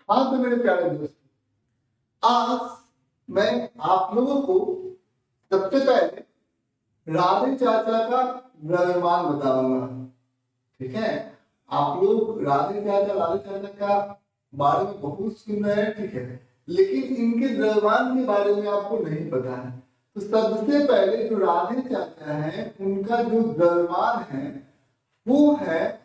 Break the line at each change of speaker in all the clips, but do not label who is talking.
हाँ तो मेरे प्यारे दोस्तों, आज मैं आप लोगों को सबसे पहले राधे चाचा का द्रव्यमान बताऊंगा। ठीक है, आप लोग राधे चाचा का बारे में बहुत सुन रहे हैं, ठीक है, लेकिन इनके द्रव्यमान के बारे में आपको नहीं पता है। तो सबसे पहले जो राधे चाचा है उनका जो द्रव्यमान है वो है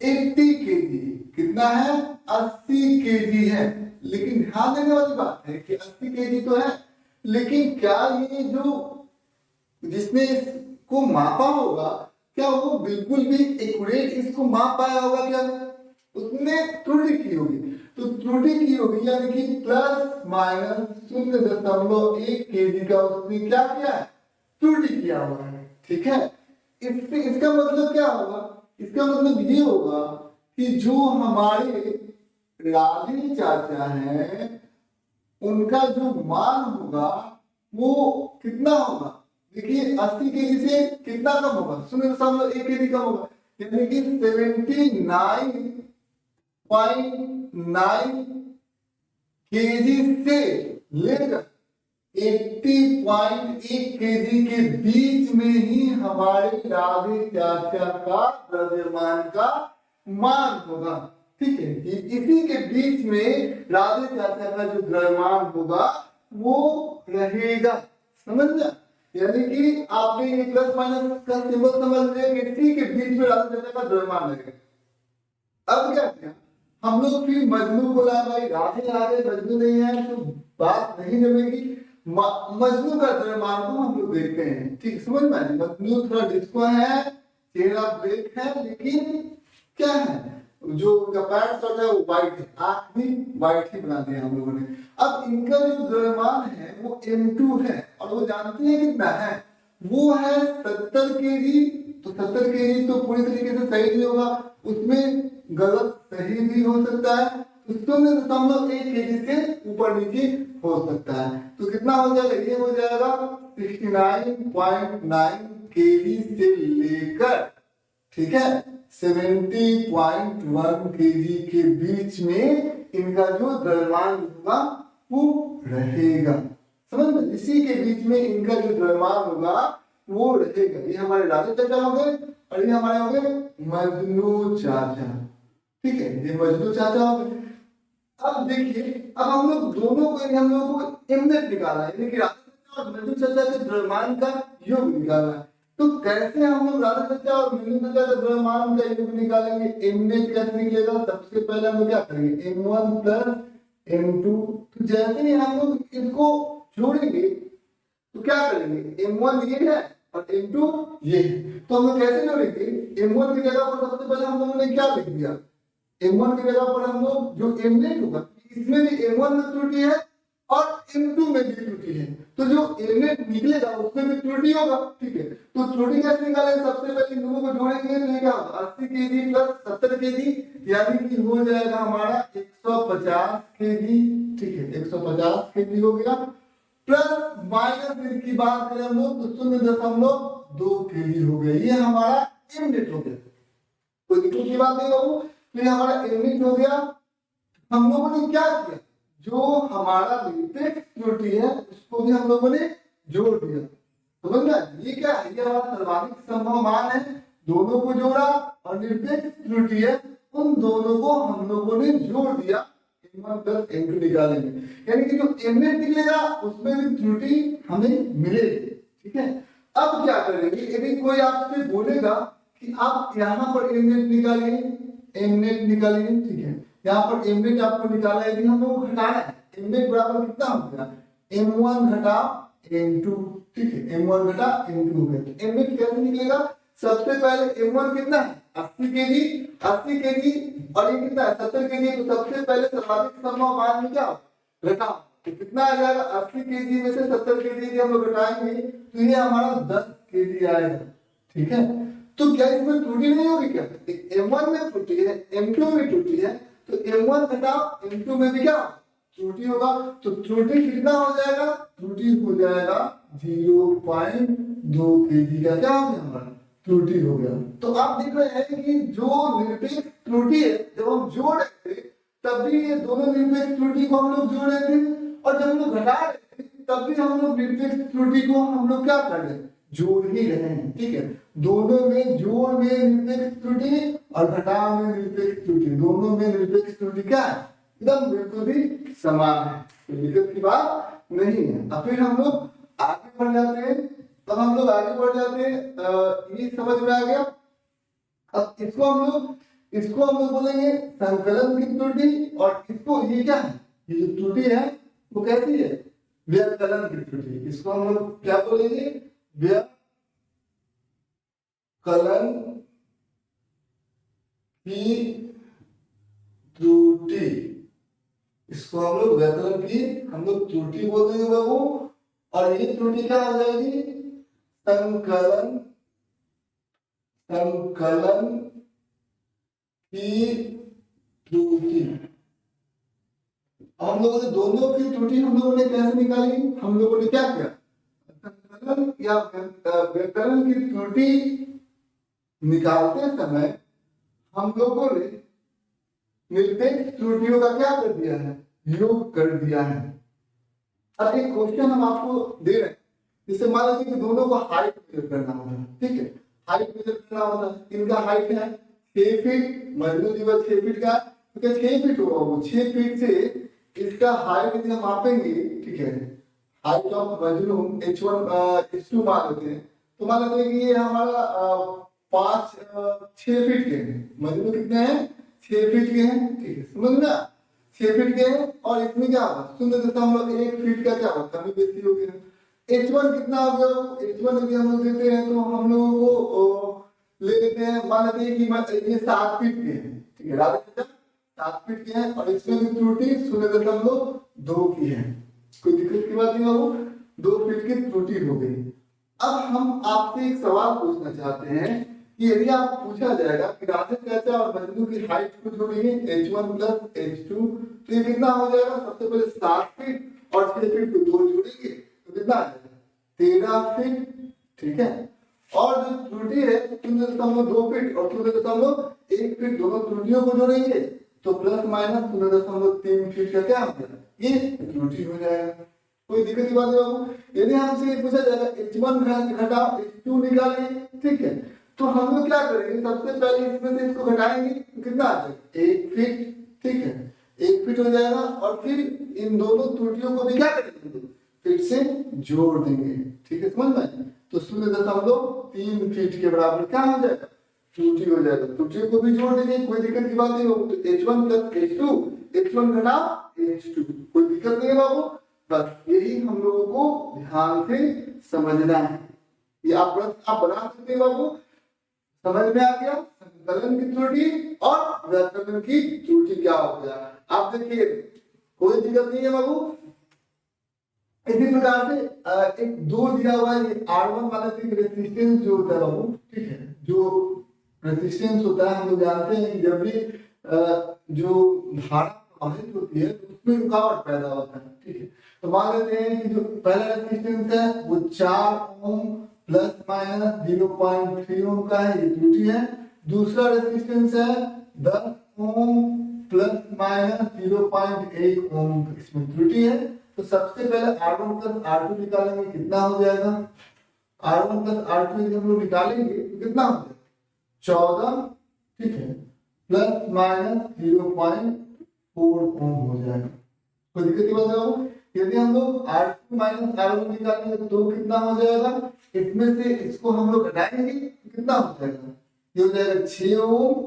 80 केजी। कितना है? 80 केजी है। लेकिन ध्यान देने वाली बात है कि 80 केजी तो है, लेकिन क्या ये जो जिसने इसको मापा होगा क्या वो बिल्कुल भी एक्यूरेट इसको माप पाया होगा? क्या उसने त्रुटि की होगी? तो त्रुटि की होगी, यानी कि प्लस माइनस 0.1 केजी का उसने क्या किया है? त्रुटि किया हुआ है। ठीक है, इससे इसका मतलब क्या होगा? इसका मतलब ये होगा कि जो हमारे राधे चाचा हैं उनका जो मान होगा वो कितना होगा? देखिए 80 केजी से कितना कम होगा? 0.1 केजी कम होगा, यानी कि 79.9 केजी से लेकर 80.1 केजी के बीच में ही हमारे राधे चाचा का द्रव्यमान का मान होगा। ठीक है, इसी के बीच में राधे चाचा का जो द्रव्यमान होगा वो रहेगा। समझ गया? यानी कि आपने ये प्लस माइनस का सिंबल समझ लिया कि इसी के बीच में राधे चाचा का द्रव्यमान रहेगा। अब क्या किया हम लोग? फिर मजनू को लाए। भाई राधे आ गए, मजनू नहीं है तो बात नहीं जमेगी। मजनू का द्रव्यमान को हम लोग देखते हैं। ठीक, समझ में आए? मजनू थोड़ा डिस्को है, चेहरा ब्लैक है, लेकिन क्या है जो उनका पैंट शर्ट है वो व्हाइट है, आंख भी व्हाइट ही बना दिया हम लोगों ने। अब इनका जो द्रव्यमान है वो M2 है, और वो जानते हैं कितना है? वो है 70 केजी। तो 70 केजी तो पूरी तरीके से सही नहीं होगा, उसमें गलत सही भी हो सकता है। तो 0.1 केजी से ऊपर नीचे हो सकता है। तो कितना हो जाएगा? ये हो जाएगा 69.9 केजी से लेकर, ठीक है, 70.1 केजी के बीच में इनका जो द्रव्यमान होगा वो रहेगा। समझ में? इसी के बीच में इनका जो द्रव्यमान होगा वो रहेगा। ये हमारे राधे चाचा हो गए और ये हमारे हो गए मजनू चाचा। ठीक है, ये मजनू चाचा हो गए। अब देखिए, अब हम लोग दोनों को, हम लोगों को एमनेट निकाला है, यानी कि राधे चाचा और मजनू चाचा के द्रव्यमान का योग निकालना है। तो कैसे हम लोग राधे चाचा और मजनू चाचा का द्रव्यमान का योग निकालेंगे? एमनेट कैसे निकलेगा? सबसे पहले हम लोग क्या करेंगे? M1 plus M2। तो जैसे ही हम लोग इसको जोड़ेंगे तो क्या करेंगे? M1 ये है और M2 ये है। तो हम लोग कैसे जोड़ेंगे? M1 की जगह पर सबसे पहले हम लोगों ने क्या लिख दिया? M1 की जगह पर हम लोग जो एमनेट होगा, इसमें भी M1 में त्रुटि है और M2 में भी त्रुटि है, तो जो एमनेट निकलेगा उसमें भी त्रुटि होगा। ठीक है, तो त्रुटि कैसे निकालेंगे? सबसे पहले इन दोनों को जोड़ेंगे तो ये क्या होगा? 80 केजी प्लस 70 केजी, यानी कि हो जाएगा हमारा 150 केजी। ठीक है, 150 केजी हो गया। प्लस माइनस की बात करें हम लोग तो 0.2 केजी हो गया। ये हमारा एमनेट हो गया, कोई दिक्कत की बात नहीं बाबू। तो ये हमारा एमनेट हो गया। हम लोगों ने क्या किया? जो हमारा निरपेक्ष त्रुटि है उसको भी हम लोगों ने जोड़ दिया। समझ में? ये क्या है? ये हमारा सर्वाधिक संभव मान है, दोनों को जोड़ा, और निरपेक्ष त्रुटि है, उन दोनों को हम लोगों ने जोड़ दिया। M1 प्लस M2 निकालेंगे, यानी कि जो एमनेट निकलेगा उसमें भी त्रुटि हमें मिलेगी। ठीक है, अब क्या करेंगे? यदि कोई आपसे बोलेगा कि आप यहाँ पर एमनेट निकालिए, एमनेट निकालिए, ठीक है, यहाँ पर एमनेट आपको निकाला है, यदि हम लोग घटाना है, एमनेट बराबर कितना हो गया? M1 घटा M2। ठीक है, M1 घटा M2 हो गया। एमनेट कैसे निकलेगा? सबसे पहले M1 कितना है? 80 केजी, 80 केजी, और ये कितना है? 70 केजी। तो सबसे पहले सर्वाधिक संभव मान में क्या घटा, तो कितना आ जाएगा? 80 केजी में से 70 केजी हम लोग घटाएंगे तो ये हमारा 10 केजी आएगा। ठीक है, तो क्या इसमें त्रुटि नहीं होगी? क्या M1 में त्रुटि है, M2 में त्रुटि है, तो M1 घटाओ M2 में भी क्या त्रुटि होगा? तो त्रुटि कितना हो जाएगा? त्रुटि हो जाएगा 0.2 केजी का क्या हो गया? हमारा त्रुटि हो गया। तो आप देख रहे हैं कि जो निरपेक्ष त्रुटि है जब हम जोड़ रहे थे तब भी ये दोनों निरपेक्ष त्रुटि को हम लोग जोड़ रहे थे, और जब हम लोग घटा रहे थे तब भी हम लोग निरपेक्ष त्रुटि को हम लोग क्या कर रहे हैं, जोड़ ही रहे हैं। ठीक है, दोनों में जोड़ में निरपेक्ष त्रुटि और घटाव में निरपेक्ष त्रुटि, दोनों में निरपेक्ष त्रुटि क्या है, एकदम बिल्कुल भी समान है, तो दिक्कत की बात नहीं है। अब फिर हम लोग आगे बढ़ जाते हैं, तब हम लोग आगे बढ़ जाते हैं, ये समझ में आ गया। अब इसको हम लोग बोलेंगे संकलन की त्रुटि, और इसको ये क्या है, ये जो त्रुटि है वो कैसी है, व्यवकलन की त्रुटि। इसको हम लोग क्या बोलेंगे, व्यवकलन की त्रुटि। इसको हम लोग व्यवकलन की हम लोग त्रुटि बोल देंगे बाबू, और ये त्रुटि क्या हो जाएगी, संकलन की त्रुटि। हम लोगों ने दोनों की त्रुटि हम लोगों ने कैसे निकाली, हम लोगों ने क्या किया, संकलन या व्यवकलन की त्रुटि निकालते समय हम लोगों ने निरपेक्ष त्रुटियों का क्या कर दिया है, योग कर दिया है। अब एक क्वेश्चन हम आपको दे रहे हैं, जिससे मान लीजिए कि दोनों को हाइट मेजर करना होता है। ठीक है, हाइट मेजर करना होता है, इनका हाइट है 6 फीट, मजनू जीवन 6 फीट का, तो 6 फीट होगा, वो 6 फीट से इसका हाइट यदि हम मापेंगे, ठीक है, height of Majnu h1 h2 मान लेते हैं, तो मान लेते हैं कि ये हमारा 6 फीट के हैं, मजनू कितने हैं, 6 फीट के हैं। ठीक है, समझ में, 6 फीट के हैं, और इसमें क्या होगा, 0.1 फीट का क्या होगा, कमी बेसी हो गया। h1 कितना हो गया, h1 यदि हम लोग देते हैं तो हम लोगों को ले लेते हैं, मान लेते हैं कि ये 7 फीट के हैं। ठीक है, 7 फीट के हैं, और इसमें भी त्रुटि 0.2 की है, कोई दिक्कत की बात नहीं बाबू, 2 फीट की त्रुटि हो गई। अब हम आपसे एक सवाल पूछना चाहते हैं कि यदि आप पूछा जाएगा कि राजेश चाचा और मजनू की हाइट को जोड़ेंगे h1 प्लस h2, तो ये कितना हो जाएगा, सबसे पहले 7 फीट और 6 फीट को 2 जोड़ेंगे तो कितना आ जाएगा, 13 फीट। ठीक है, और जो त्रुटि है 0.2 फीट और 0.1 फीट, दोनों त्रुटियों को जोड़ेंगे तो प्लस माइनस 0.3 फीट का क्या हो जाएगा, ये त्रुटि हो जाएगा। कोई दिक्कत की बात नहीं बाबू। यदि हमसे ये पूछा जाएगा h1 घटाओ h2 निकालिए, ठीक है, तो हम लोग क्या करेंगे, सबसे पहले इसमें से इसको घटाएंगे तो कितना आ जाएगा, 1 फीट। ठीक है, 1 फीट हो जाएगा, और फिर इन दोनों त्रुटियों को भी क्या करेंगे, फिर से जोड़ देंगे। ठीक है, समझ में, तो 0.3 फीट के बराबर क्या हो जाएगा, त्रुटि हो जाएगा, त्रुटियों को भी जोड़ देंगे, कोई दिक्कत की बात नहीं हो। तो h1 प्लस h2, h1 घटा h2, कोई दिक्कत नहीं है बाबू। बस यही हम लोगों को ध्यान से समझना है, ये आप बना सकते हैं बाबू। समझ में आ गया, संकलन की त्रुटि और व्यवकलन की त्रुटि क्या हो गया, आप देखिए, कोई दिक्कत नहीं है बाबू। इसी प्रकार से एक 2 दिया हुआ है, R1 वाला रेजिस्टेंस जो होता है बाबू, ठीक है, जो रेजिस्टेंस होता है हम लोग जानते हैं कि जब भी जो धारा प्रवाहित होती है तो उसमें रुकावट पैदा होता है। ठीक है, तो मान लेते हैं कि जो पहला रेजिस्टेंस है वो 4 ओम प्लस माइनस 0.3 ओम का है, ये त्रुटि है। दूसरा रेजिस्टेंस है 10 ओम प्लस माइनस 0.1 ओम, इसमें त्रुटि है। तो सबसे पहले R1 प्लस R2 निकालेंगे, कितना हो जाएगा, R1 प्लस R2 यदि हम लोग निकालेंगे तो कितना हो जाएगा, 14, ठीक है, प्लस माइनस 0.4 ओम हो जाएगा। कोई दिक्कत की बात है, यदि हम लोग R2 माइनस R1 निकालेंगे तो कितना हो जाएगा, इसमें से इसको हम लोग घटाएंगे तो कितना हो जाएगा, ये हो जाएगा 6 ओम।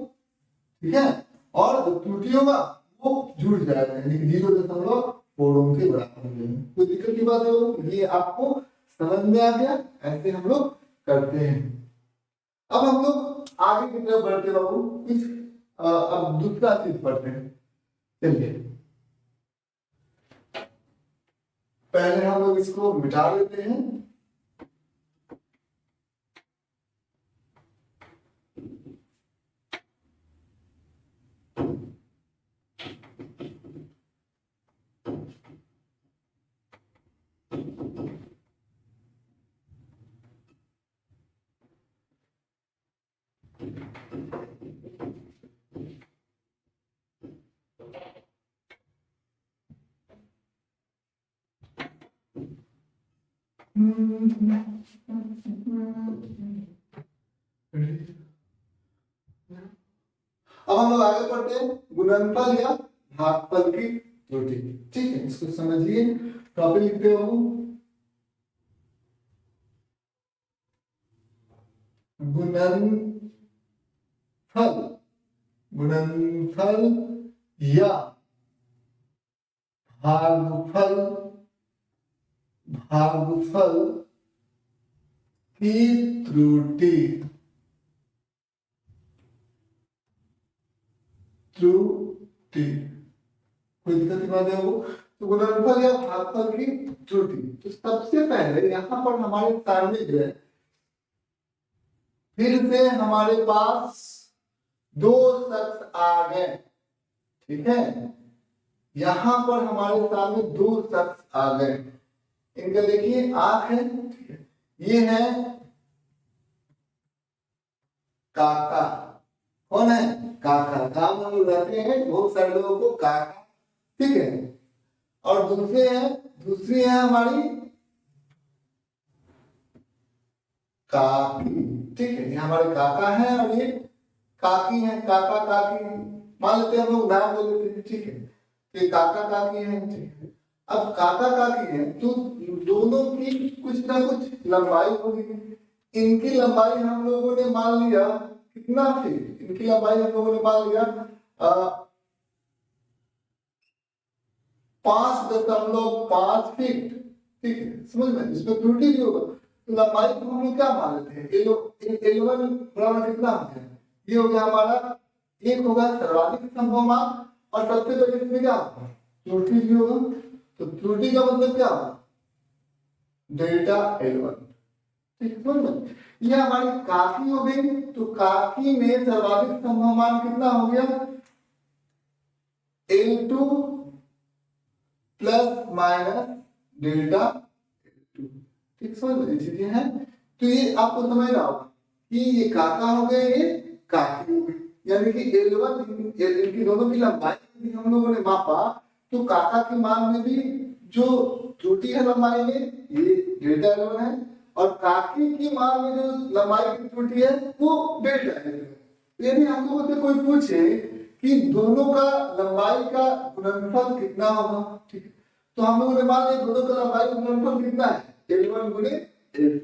ठीक है, और जो त्रुटि होगा वो जुड़ जाएगा, यानी कि 0.4 ओम के बराबर हो जाएगा। कोई दिक्कत की बात है, ये आपको समझ में आ गया, ऐसे हम लोग करते हैं। अब हम लोग आगे की तरफ बढ़ते बाबू, कुछ अब दूसरा चीज पढ़ते हैं। चलिए, पहले हम लोग इसको मिटा लेते हैं। अब हम लोग आगे बढ़ते हैं गुणनफल या भागफल की त्रुटि। ठीक है, इसको समझिए। टॉपिक लिखते हो गुणनफल, गुणनफल या भागफल, भागफल की त्रुटि, त्रुटि। कोई दिक्कत की बात है वो? तो गुणनफल या भागफल की त्रुटि। तो सबसे पहले यहाँ पर हमारे सामने जो है, फिर से हमारे पास दो शख्स आ गए। ठीक है, यहां पर हमारे सामने दो शख्स आ गए। इनका देखिए आंख है, ये है काका। कौन है? काका। गांव में लोग रहते हैं, बहुत सारे लोगों को काका, ठीक है। और दूसरी है हमारी काकी। ठीक है, ये हमारे काका है और ये काकी है, काका काकी मान लेते हैं हम लोग, नाम बोल देते हैं। ठीक है, ये काका काकी है। ठीक है, अब काका काकी है तो दोनों की कुछ ना कुछ लंबाई होगी। इनकी लंबाई हम लोगों ने मान लिया कितना थी? इनकी लंबाई हम लोगों ने मान लिया 5.5 फीट। ठीक है, समझ में? इसमें त्रुटि भी होगा। तो लंबाई को हम लोग क्या मान लेते हैं? L1 बराबर कितना हो गया? ये हो गया हमारा, एक होगा सर्वाधिक संभव मान, और सबसे पहले इसमें क्या होगा? त्रुटि भी होगा। तो त्रुटि का मतलब क्या होगा? Delta L1। ठीक है, समझ में? ये हमारी काकी हो गई। तो काकी में सर्वाधिक संभव मान कितना हो गया? L2 plus minus delta L2। ठीक, समझ में चीजें हैं। तो ये आपको समझ रहा होगा कि ये काका हो गए, ये काकी हो गई। यानी कि L1 इनकी दोनों की लंबाई हम लोगों ने मापा, तो काका के मान में भी जो त्रुटि है लंबाई में, ये डेल्टा L1 है, और काकी की मान में जो लंबाई की त्रुटि है वो डेल्टा L2 है। यदि हम लोगों से कोई पूछे कि दोनों का लंबाई का गुणनफल कितना होगा, ठीक है, तो हम लोगों ने मान लिया दोनों का लंबाई का गुणनफल कितना है? L1 गुणे L2।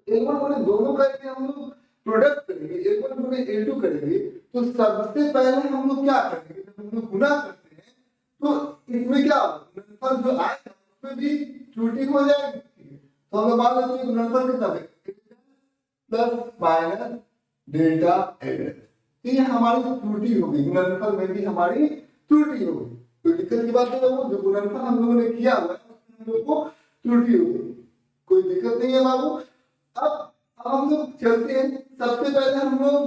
L1 गुणे दोनों का यदि हम लोग प्रोडक्ट करेंगे, L1 गुणे L2 करेंगे, तो सबसे पहले हम लोग क्या करेंगे? जब हम लोग गुणा करते हैं तो इसमें क्या होगा? गुणनफल जो आएगा उसमें भी त्रुटि हो जाएगी। तो हम लोग मान लेते हैं गुणनफल कितना है? Plus minus delta L। ये हमारी त्रुटि होगी, गुणनफल में भी हमारी त्रुटि होगी। कोई दिक्कत की बात नहीं है, जो गुणनफल हम लोगों ने किया हुआ है हम लोगों को त्रुटि होगी, कोई दिक्कत नहीं है बाबू। अब हम लोग चलते हैं, सबसे पहले हम लोग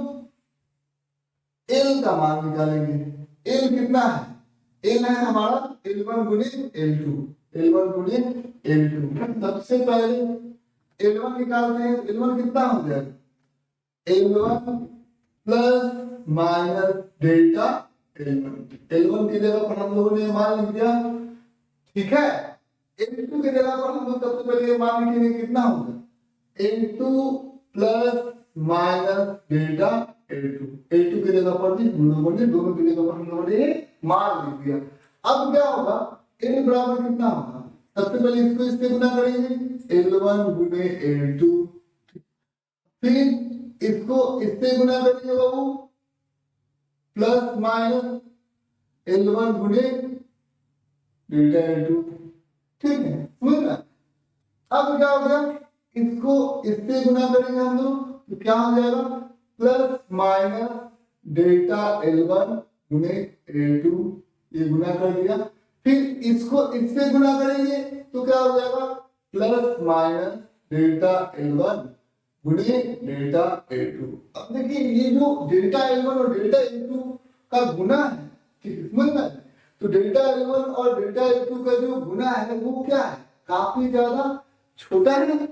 L का मान निकालेंगे। L कितना है? L है हमारा L1 गुणे L2, L1 गुणे L2। सबसे पहले L1 निकालते हैं। L1 कितना हो जाएगा? L1 plus minus delta L1। L1 की जगह पर हम लोगों ने मान लिख दिया, ठीक है। L2 की जगह पर हम लोग सबसे पहले मान लिखेंगे, कितना होगा? L2 plus minus delta L2। L2 की जगह पर भी हम लोगों ने, दोनों की जगह पर हम लोगों ने मान लिख दिया। अब क्या होगा? L बराबर कितना होगा? सबसे पहले इसको इससे गुना करेंगे, L1 गुणे L2। फिर इसको इससे गुना करेंगे बाबू, प्लस माइनस L1 गुणे डेल्टा L2। ठीक है, समझ रहे? अब क्या हो गया? इसको इससे गुना करेंगे हम लोग, तो क्या हो जाएगा? प्लस माइनस डेल्टा L1 गुणे L2। ये गुना कर दिया। फिर इसको इससे गुना करेंगे तो क्या हो जाएगा? प्लस माइनस डेल्टा L1 गुणे डेल्टा L2। अब देखिए, ये जो डेल्टा L1 और डेल्टा L2 का गुना है, ठीक है, समझ में? तो डेल्टा L1 और डेल्टा L2 का जो गुना है वो क्या है? काफी ज्यादा छोटा है।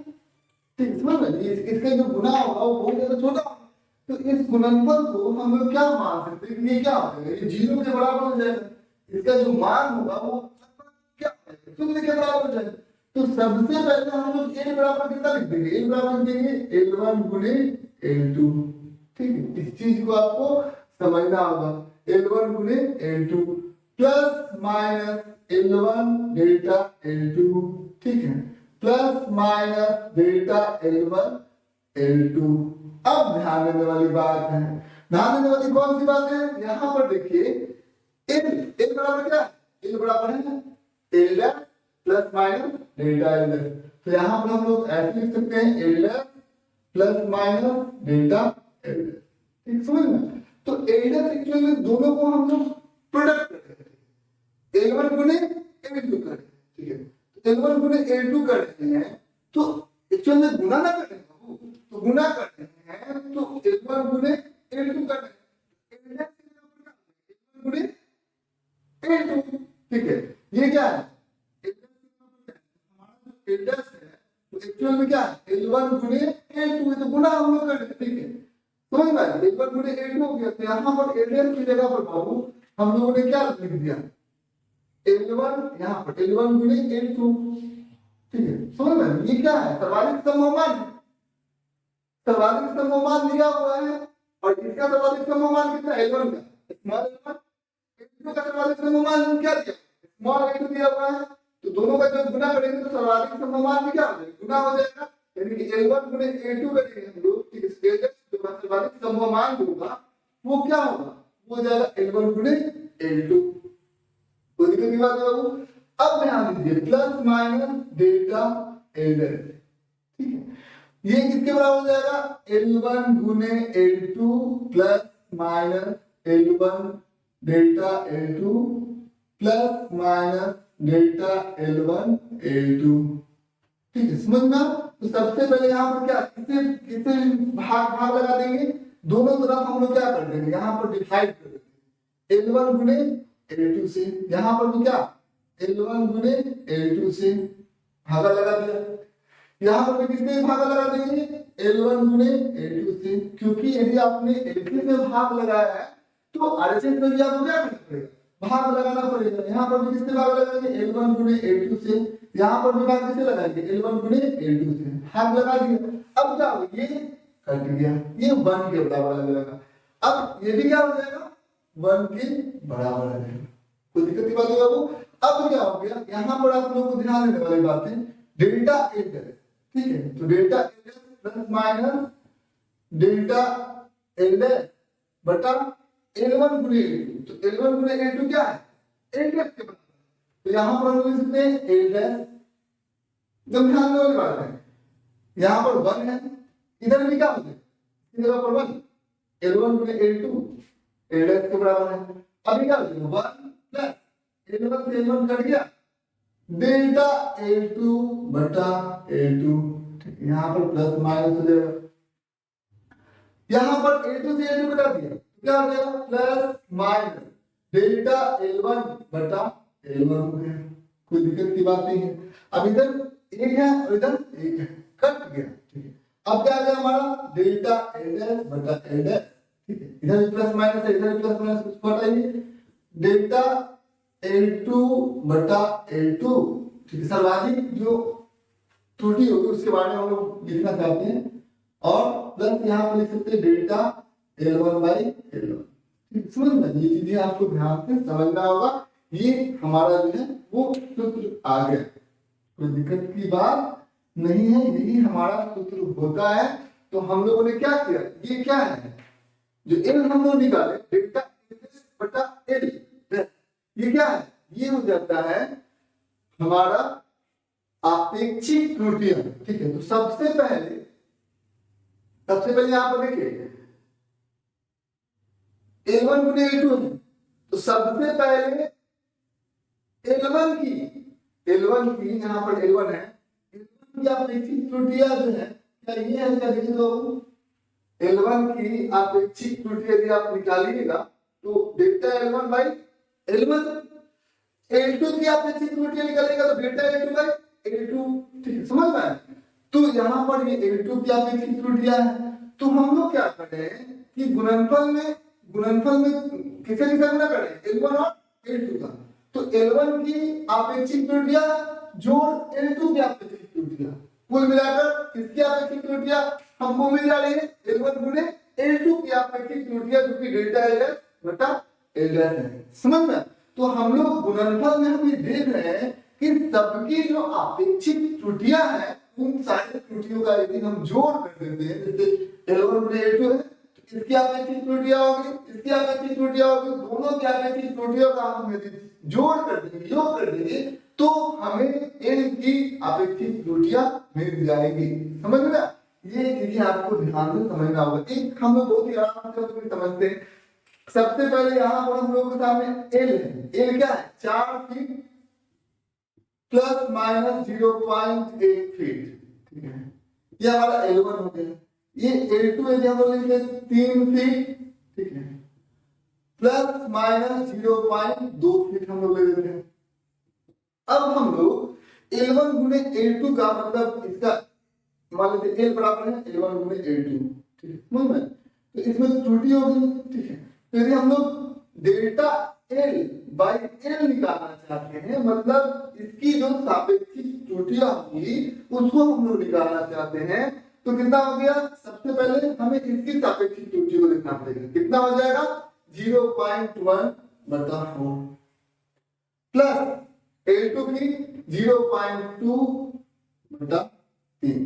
ठीक, समझ में? इसका जो गुना होगा वो बहुत ज्यादा छोटा होगा। तो इस गुणनफल को हम लोग क्या मान सकते हैं कि ये क्या हो जाएगा? ये 0 के बराबर हो जाएगा। इसका जो मान होगा वो क्या हो जाएगा? 0 के बराबर हो जाएगा। तो सबसे पहले हम लोग a बराबर कितना लिख देंगे, a बराबर लिख देंगे L1 गुने L2। ठीक है, इस चीज को आपको समझना होगा। L1 गुने L2 plus minus L1 delta L2। ठीक है, plus minus delta L1 L2। अब ध्यान देने वाली बात है, ध्यान देने वाली कौन सी बात है, यहां पर देखिए L बराबर क्या है, L बराबर है L dash plus minus delta L dash. तो यहां पर हम लोग ऐसे लिख सकते हैं L dash plus minus delta L dash. ठीक समझ में। तो L डैश एक्चुअली में दोनों को हम लोग प्रोडक्ट कर रहे हैं, L1 गुने L2 कर रहे हैं। ठीक है, तो L1 गुने L2 कर रहे हैं, तो एक्चुअली में गुना ना कर रहे हैं, तो गुना कर रहे हैं, तो L1 गुने L2 कर रहे हैं, L डैश L1 गुने L2। ठीक है, ये क्या है, L डैश है, तो एक्चुअल में क्या है L1 गुने L2, ये तो गुना हम लोग कर रहे हैं। ठीक है, समझ में आया, L1 गुने L2 हो गया। तो यहाँ पर L डैश की जगह पर बाबू हम लोगों ने क्या लिख दिया, L1, यहाँ पर L1 गुने L2। ठीक है, समझ में, ये क्या है, सर्वाधिक समूहमान, सर्वाधिक समूहमान दिया हुआ है, और इसका सर्वाधिक समूहमान कितना है, L1 का, स्मॉल L1, L2 का सर्वाधिक समूहमान क्या दिया, स्मॉल L2 दिया हुआ है। तो दोनों का जब गुना करेंगे तो सर्वाधिक समूहमान भी क्या हो जाएगा, गुना हो जाएगा, यानी कि L1 गुने L2 करेंगे हम लोग। ठीक है, जो सर्वाधिक समूहमान होगा वो क्या होगा, वो हो जाएगा L1 गुने L2। कोई दिक्कत की बात है बाबू। अब ध्यान दीजिए plus minus delta L dash. ठीक है, ये किसके बराबर हो जाएगा, L1 गुने L2 plus minus L1 delta L2 plus minus delta L1 L2। ठीक है, समझ में। तो सबसे पहले यहाँ पर क्या, किसे भाग भाग लगा देंगे, दोनों तरफ हम लोग क्या कर देंगे, यहाँ पर डिवाइड कर देंगे L1 गुने L2 से, यहाँ पर भी क्या L1 गुने L2 से भागा लगा दिया, यहाँ पर भी किससे भागा लगा देंगे, L1 गुने L2 से, क्योंकि यदि आपने L3 में भाग लगाया है तो RHS में भी आपको क्या करना पड़ेगा, भाग लगाना पड़ेगा। यहाँ पर भी किससे भाग लगाएंगे, L1 गुने L2 से, यहाँ पर भी भाग किससे लगाएंगे, L1 गुने L2 से, भाग लगा दिया। अब क्या हो, ये कट गया, ये 1 के बराबर लगा, अब ये भी क्या हो जाएगा, 1 के बराबर आ जाएगा। कोई दिक्कत की बात है बाबू। अब क्या हो गया, यहाँ पर आप लोगों को ध्यान देने वाली बात है, डेल्टा L डैश। ठीक है, तो delta L dash plus minus delta L dash बटा L1 गुने L2। तो L1 गुने L2 क्या है, L डैश के बराबर। तो यहाँ पर हम लिख सकते हैं L डैश, जब ध्यान देने वाली बात है, यहाँ पर 1 है, इधर भी क्या हो गया, इधर पर 1, L1 गुने L2 L डैश के बराबर है। अभी क्या हो गया, 1 प्लस L1 से L1 कट गया, डेल्टा L2 बटा L2। यहाँ पर प्लस माइनस हो जाएगा, यहाँ पर L2 से L2 कटा दिया, क्या हो जाएगा, प्लस माइनस डेल्टा L1 बटा L1 हो गया। कोई दिक्कत की बात नहीं है। अब इधर एक है और इधर एक है, कट गया। ठीक है, अब क्या आ गया हमारा, डेल्टा L डैश बटा L डैश। ठीक है, इधर प्लस माइनस है, इधर प्लस माइनस कुछ हटाइए, डेल्टा L2 बटा L2। ठीक है, सर्वाधिक जो त्रुटि होगी उसके बारे में हम लोग लिखना चाहते हैं, और प्लस यहाँ पर लिख सकते हैं डेल्टा L1 बाई L1। ठीक, समझ में, ये चीजें आपको ध्यान से समझना होगा। ये हमारा जो है वो सूत्र आ गया, कोई दिक्कत की बात नहीं है, यही हमारा सूत्र होता है। तो हम लोगों ने क्या किया, ये क्या है, जो L हम लोग निकाले डेल्टा बटा L, ये क्या है, ये हो जाता है हमारा आपेक्षिक त्रुटियां। ठीक है, तो सबसे पहले यहां पर देखिए L1 गुने L2 है, तो सबसे पहले L1 की यहाँ पर L1 है, L1 की आपेक्षिक त्रुटियां जो है, क्या ये है, क्या देखिए तो L1 की आपेक्षिक त्रुटि यदि आप निकालिएगा तो delta L1 by L1, L2 की आपेक्षिक त्रुटि निकालेगा तो डेल्टा L2 बाई L2। ठीक है, समझ में। तो यहाँ पर ये L2 की आपेक्षिक त्रुटियां है, तो हम लोग क्या करें कि गुणनफल में किसे किसे गुना करें, L1 और L2 का। तो L1 की आपेक्षिक त्रुटियां जोड़ L2 की अपेक्षित त्रुटियां। कुल मिलाकर किसकी अपेक्षित त्रुटियां हमको मिल जा रही है, L1 गुने L2 की अपेक्षित त्रुटियां जो कि डेल्टा L बटा L है। समझ में? तो हम लोग गुणनफल में हम ये देख रहे हैं कि सबकी जो अपेक्षित त्रुटियां हैं उन सारी त्रुटियों का यदि हम जोड़ कर देते हैं, जैसे L1 गुने L2 है, इसकी अपेक्षित त्रुटियां होगी, इसकी अपेक्षित त्रुटियां होगी, दोनों की अपेक्षित त्रुटियों का हम यदि जोड़ कर देंगे, योग कर देंगे, तो हमें L की अपेक्षित त्रुटियां मिल जाएगी। समझ में? ये चीजें आपको ध्यान से समझना होगा। एक हम लोग बहुत ही आराम से समझते हैं। सबसे पहले यहाँ पर हम लोग के सामने L है। L क्या है? 4 फीट प्लस माइनस 0.8 फीट। ठीक है, ये हमारा L1 हो गया। ये L2 यदि हम लोग लिखते 3 फीट, ठीक है, प्लस माइनस 0.2 फीट हम लोग ले लेते हैं। अब हम लोग L1 गुने L2 का मतलब इसका मान लेते L बराबर है L1 गुने L2, ठीक है, समझ में? तो इसमें त्रुटि होगी, ठीक है। तो यदि हम लोग डेल्टा L बाई L निकालना चाहते हैं, मतलब इसकी जो सापेक्षिक त्रुटियां होंगी उसको हम लोग निकालना चाहते हैं, तो कितना हो गया? सबसे पहले हमें इसकी सापेक्षिक त्रुटि को लिखना पड़ेगा। कितना हो जाएगा? 0.1 बटा 4 प्लस L2 की 0.2 बटा 3।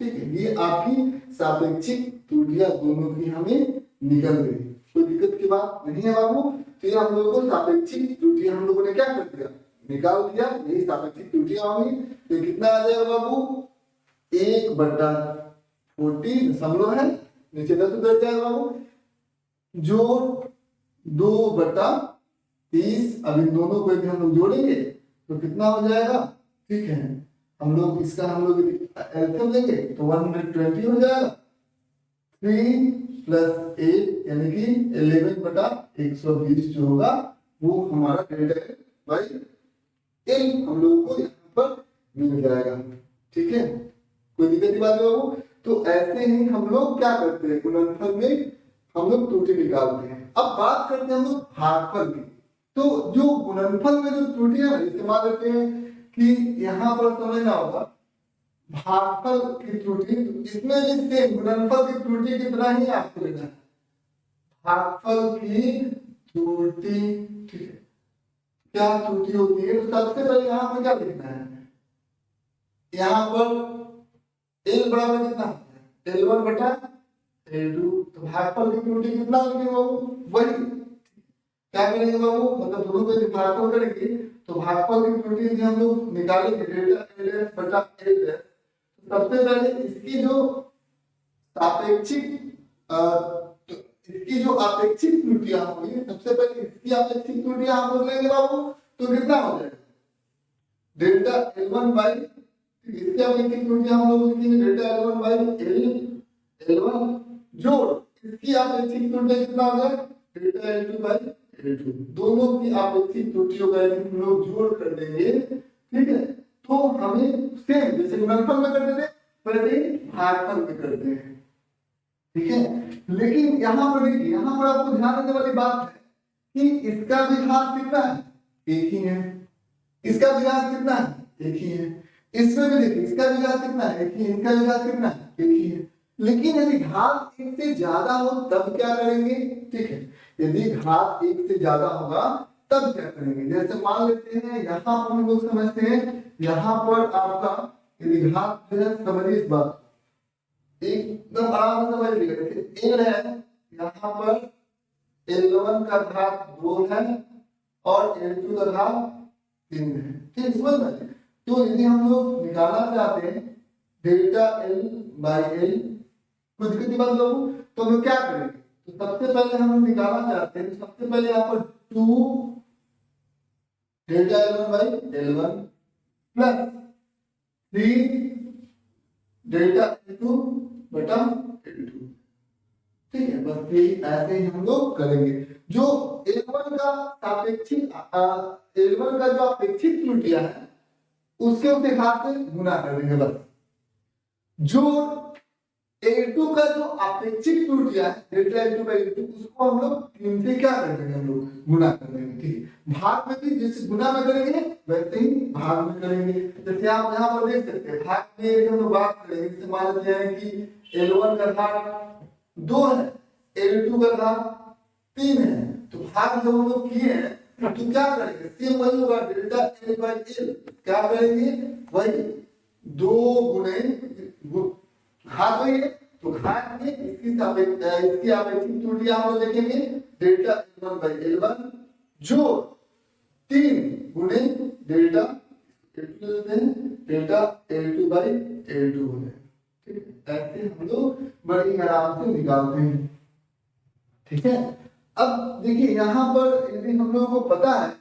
ठीक है, ये आपकी सापेक्षिक त्रुटियां दोनों की हमें निकल गई। कोई दिक्कत की बात नहीं है बाबू। तो ये हम लोगों को सापेक्षिक त्रुटियां हम लोगों ने क्या कर दिया? निकाल दिया। यही सापेक्षिक त्रुटियां होंगी। तो कितना आ जाएगा बाबू? 1 बटा 40 दशमलव है, नीचे 10 उधर जाएगा बाबू, जो 2 बटा 30। अब इन दोनों को हम लोग जोड़ेंगे तो कितना हो जाएगा? ठीक है, हम लोग इसका हम लोग एलसीएम लेंगे तो 120 हो जाएगा। 3 प्लस 8 यानी कि 11 बटा 120 जो होगा वो हमारा डेल्टा L बाई L हम लोगों को यहाँ पर मिल जाएगा। ठीक है, कोई दिक्कत की बात नहीं बाबू। तो ऐसे ही हम लोग क्या करते हैं, गुणनफल में हम लोग त्रुटि निकालते हैं। अब बात करते हैं हम लोग भागफल की। तो जो गुणनफल में जो त्रुटियां है, इस्तेमाल करते हैं कि यहाँ पर समझना होगा भागफल की त्रुटि, तो इसमें भी सेम गुणनफल की त्रुटि की तरह ही आपको लेना है। भागफल की त्रुटि, ठीक है, क्या त्रुटि होती है? तो सबसे पहले यहाँ पर क्या लिखना है? यहाँ पर L बराबर कितना है? L1 बटा L2। तो भागफल की त्रुटि कितना लिखेंगे बाबू? वही क्या करेंगे बाबू, मतलब दोनों को भागफल करेंगे तो भागफल की त्रुटि यदि हम लोग निकालेंगे डेल्टा L बटा L, सबसे पहले इसकी जो सापेक्षिक इसकी जो अपेक्षित त्रुटियां होंगी, सबसे पहले इसकी अपेक्षित त्रुटियां हम लोग लेंगे बाबू, तो कितना हो जाएगा? डेल्टा L1 बाई, इसकी अपेक्षित त्रुटियां हम लोग लिखेंगे डेल्टा L1 बाई L1 जोड़ इसकी अपेक्षित त्रुटियां कितना हो जाएगा? Delta L2 by L2। दोनों की अपेक्षित त्रुटियों का यदि हम लोग जोड़ कर देंगे, ठीक है, तो हमें सेम जैसे गुणनफल में करते थे वैसे ही भागफल में करते हैं। ठीक है, लेकिन यहाँ पर देखिए, यहाँ पर आपको ध्यान देने वाली बात है कि इसका भी घात कितना है? एक ही है। इसका भी घात कितना है? एक ही है। इसमें भी देखिए, इसका भी घात कितना है? एक ही है। इसका भी घात कितना है? एक ही है। लेकिन यदि घात एक से ज्यादा हो तब क्या करेंगे? ठीक है, यदि घात एक से ज्यादा होगा तब क्या करेंगे? जैसे मान लेते हैं यहाँ पर हम लोग समझते हैं, यहाँ पर आपका यदि घात जो है, समझिए इस बात एकदम आराम से समझ लीजिए। L है, यहाँ पर L1 का घात 2 है और L2 का घात 3 है। ठीक, समझ में? तो यदि हम लोग निकालना चाहते हैं डेल्टा L बाई L, कुछ दिक्कत की बात लोगों, तो हम लोग क्या करेंगे? तो सबसे पहले हम लोग निकालना चाहते हैं, तो सबसे पहले यहाँ पर 2 delta L1 by L1 plus 3 delta L2 बटा L2। ठीक है, बस यही ऐसे ही हम लोग करेंगे। जो L1 का सापेक्षिक L1 का जो अपेक्षित त्रुटियां है उसके घात से गुना कर देंगे बस। जो L2 का जो अपेक्षित त्रुटियां है डेल्टा L2 by L2 उसको हम लोग 3 से क्या कर देंगे, हम लोग गुना कर देंगे। ठीक है, भाग में भी जैसे गुना में करेंगे वैसे ही भाग में करेंगे। जैसे आप यहाँ पर देख सकते हैं भाग में हम लोग बात करेंगे, जैसे मान लेते हैं कि L1 का भाग 2 है, L2 का भाग 3 है, तो भाग जब हम लोग किए हैं तो क्या करेंगे, सेम वही होगा डेल्टा L by L, क्या करेंगे वही 2 गुणे घात वही है, तो घात में इसकी अपेक्षित त्रुटियां हम लोग देखेंगे डेल्टा L1 by L1 जो 3 गुणे डेल्टा L2 लेते हैं डेल्टा L2 by L2 हो जाए। ठीक है, ऐसे हम लोग बड़ी आराम से निकालते हैं। ठीक है, अब देखिए यहाँ पर यदि हम लोगों को पता है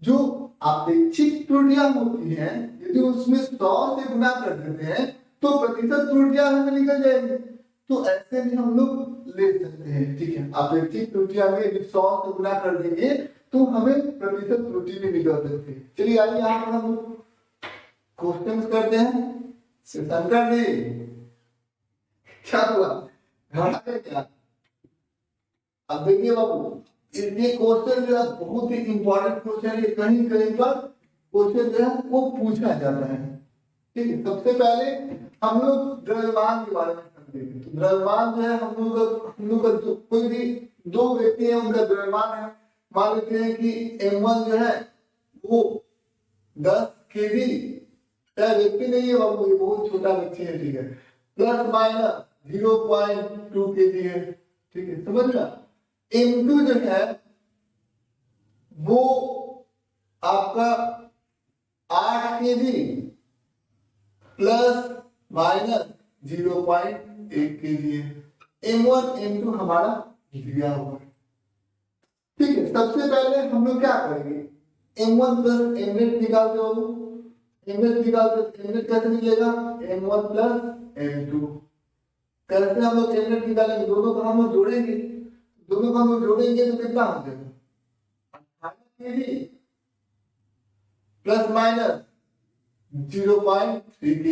जो अपेक्षित त्रुटियां होती हैं यदि उसमें 100 से गुना कर देते हैं तो प्रतिशत त्रुटियां हमें निकल जाएंगी, तो ऐसे भी हम लोग ले सकते हैं। ठीक है, अपेक्षित त्रुटियां में यदि 100 से गुना कर देंगे तो हमें प्रतिशत त्रुटि भी निकल सकती है। चलिए आइए यहाँ पर हम क्वेश्चन करते हैं। शंकर जी क्या हुआ, घबरा गए क्या? अब देखिए बाबू ये क्वेश्चन जो है बहुत ही इंपॉर्टेंट क्वेश्चन है, कहीं कहीं पर क्वेश्चन जो है वो पूछा जाता है। ठीक है, सबसे पहले हम लोग द्रव्यमान के बारे में समझेंगे। तो द्रव्यमान जो है हम लोग का कोई भी दो व्यक्ति है उनका द्रव्यमान है, मान लेते हैं कि M1 जो है वो 10 kg, व्यक्ति नहीं है बाबू, ये बहुत छोटा बच्चे है। ठीक है, प्लस माइनस 0.2 kg है। ठीक है, समझ ना। M2 जो है वो आपका 8 kg प्लस माइनस 0.1 kg है। M1 M2 हमारा दिया हुआ है। ठीक है, सबसे पहले हम लोग क्या करेंगे, M1 प्लस M निकालते हो, M निकालते, M कैसे मिलेगा, M1 प्लस M2 कैसे हम लोग M निकालेंगे, दोनों को हम लोग जोड़ेंगे, दोनों को हम लोग जोड़ेंगे तो कितना हो जाएगा 18 kg प्लस माइनस 0.3 kg,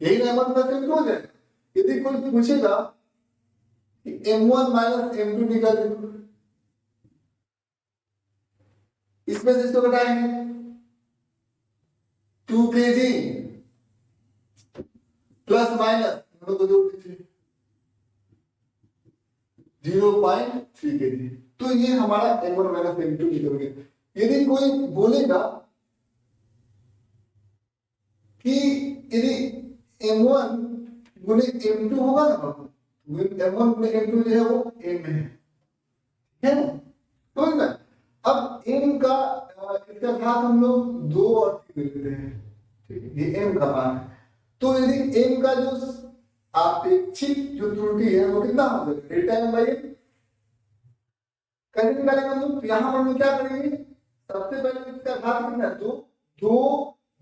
यही M1 प्लस M2 हो जाएगा। यदि कोई पूछेगा कि M1 माइनस M2 निकाल दो, इसमें से इसको घटाएंगे 2 kg प्लस माइनस दोनों को जोड़ दीजिए 0.3 kg, तो ये हमारा M1 माइनस M2 निकल गया। यदि कोई बोलेगा कि यदि M1 गुणे M2 होगा ना, M1 गुणे M2 जो है वो M है ना, समझ में। अब M का इसका घात हम लोग 2 और 3 लेते हैं। ठीक है, ये M का मान है, तो यदि M का जो अपेक्षित जो त्रुटि है वो कितना होगा, डेल्टा M बाई M कैसे निकालेंगे हम लोग, यहाँ पर हम क्या करेंगे, सबसे पहले इसका घात कितना है 2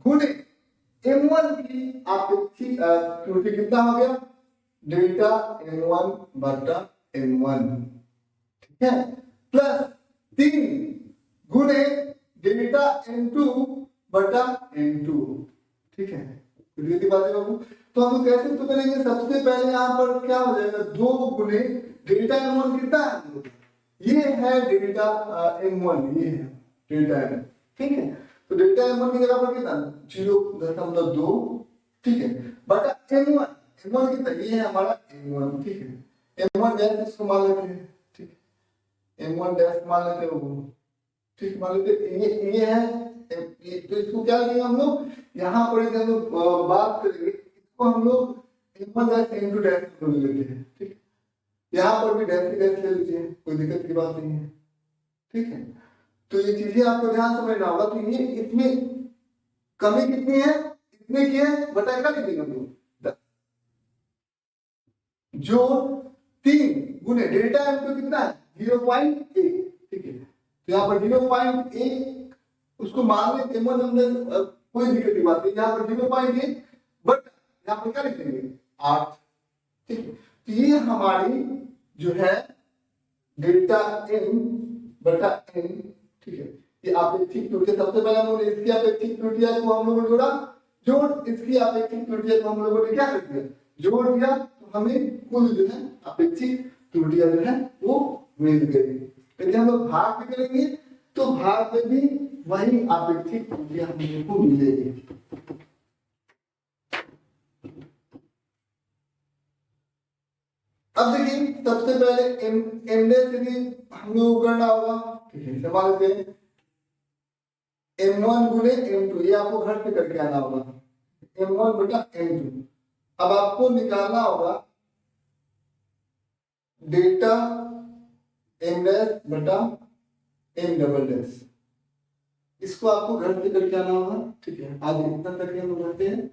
गुणे M1 की अपेक्षित त्रुटि कितना हो गया, डेल्टा M1 बटा M1। ठीक है, प्लस 3 गुणे डेल्टा M2 बटा M2। ठीक है, सीधी बात है बाबू। तो हम कैसे तो करेंगे, सबसे पहले यहाँ पर क्या हो जाएगा 2 गुणे डेल्टा M1 कितना है, ये है डेल्टा M1, ये है डेल्टा M। ठीक है, तो डेल्टा M1 की जगह पर कितना 0.2, ठीक है, बटा M1 कितना, ये है हमारा M1। ठीक है, M1 डैश इसको मान लेते हैं। ठीक है, M1 डैश मान लेते हो। ठीक, मान लेते ये है, तो इसको क्या लेंगे हम लोग, यहाँ पर हम लोग बात करेंगे इसको हम लोग M1 डैश M2 डैश ले लेते हैं। ठीक, यहाँ पर भी डैश ले लीजिए, कोई दिक्कत की बात नहीं है। ठीक है, तो ये चीजें आपको ध्यान समझना होगा। तो ये इसमें कमी कितनी है, इतने की है, बटा क्या लिखेंगे हम लोग, जो 3 गुने डेल्टा M2 कितना है 0.1। ठीक है, तो यहाँ पर 0.1 उसको मान लेते हैं, कोई दिक्कत की बात नहीं, यहाँ पर 0.1 बट यहाँ पर क्या लिखेंगे 8। ठीक है, तो ये हमारी जो है डेल्टा M बटा M। ठीक है, ये अपेक्षित त्रुटि, सबसे पहले हम लोग इसकी अपेक्षित त्रुटियां को हम लोगों ने जोड़ा, जोड़ इसकी अपेक्षित त्रुटियां को हम लोगों ने क्या कर दिया, जोड़ दिया, तो हमें कुल जो है अपेक्षित त्रुटियां जो है वो मिल गई। यदि हम लोग भाग भी करेंगे तो भाग में भी वही अपेक्षित त्रुटियां हमको मिलेगी। अब देखिए सबसे पहले एमडेस यदि हम लोग को करना होगा तो मान लेते हैं m1 गुणे m2, ये आपको घर पे करके आना होगा, m1 बटा m2। अब आपको निकालना होगा डेल्टा m डैश बटा m डबल डैश, इसको आपको घर पे करके आना होगा। ठीक है, आज इतना तक हम करते हैं।